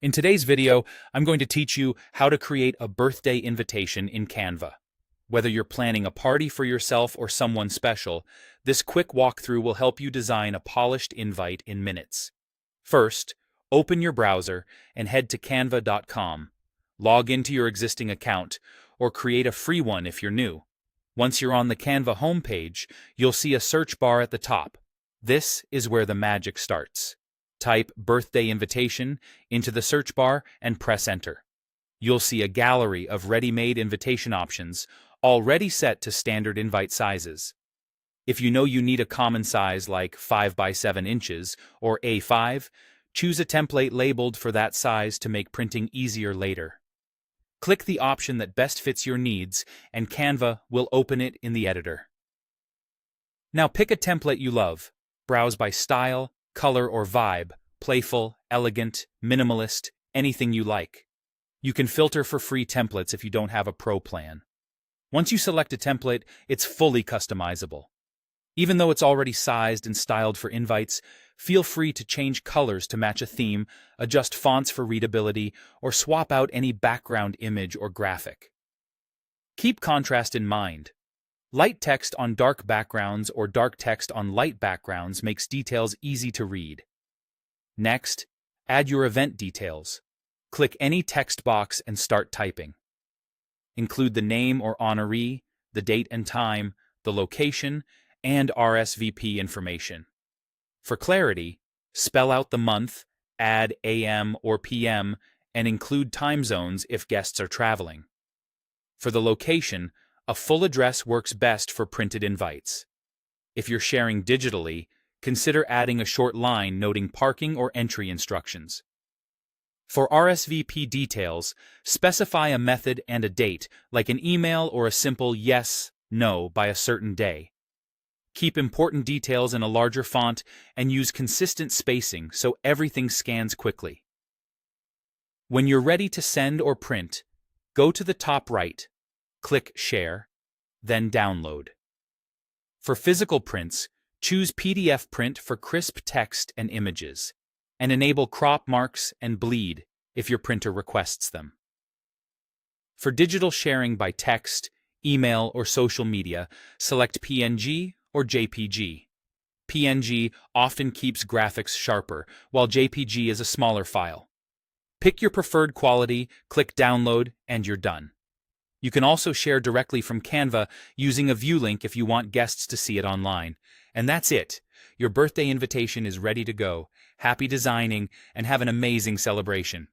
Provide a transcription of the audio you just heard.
In today's video, I'm going to teach you how to create a birthday invitation in Canva. Whether you're planning a party for yourself or someone special, this quick walkthrough will help you design a polished invite in minutes. First, open your browser and head to canva.com. Log into your existing account, or create a free one if you're new. Once you're on the Canva homepage, you'll see a search bar at the top. This is where the magic starts. Type birthday invitation into the search bar and press enter. You'll see a gallery of ready-made invitation options, already set to standard invite sizes. If you know you need a common size like 5 by 7 inches or A5, choose a template labeled for that size to make printing easier later. Click the option that best fits your needs, and Canva will open it in the editor. Now pick a template you love. Browse by style, color, or vibe: playful, elegant, minimalist, anything you like. You can filter for free templates if you don't have a pro plan. Once you select a template, it's fully customizable. Even though it's already sized and styled for invites, feel free to change colors to match a theme, adjust fonts for readability, or swap out any background image or graphic. Keep contrast in mind. Light text on dark backgrounds or dark text on light backgrounds makes details easy to read. Next, add your event details. Click any text box and start typing. Include the name or honoree, the date and time, the location, and RSVP information. For clarity, spell out the month, add AM or PM, and include time zones if guests are traveling. For the location, a full address works best for printed invites. If you're sharing digitally, consider adding a short line noting parking or entry instructions. For RSVP details, specify a method and a date, like an email or a simple yes, no by a certain day. Keep important details in a larger font and use consistent spacing so everything scans quickly. When you're ready to send or print, go to the top right, click Share, then Download. For physical prints, choose PDF print for crisp text and images, and enable crop marks and bleed if your printer requests them. For digital sharing by text, email, or social media, select PNG or JPG. PNG often keeps graphics sharper, while JPG is a smaller file. Pick your preferred quality, click Download, and you're done. You can also share directly from Canva using a view link if you want guests to see it online. And that's it. Your birthday invitation is ready to go. Happy designing, and have an amazing celebration.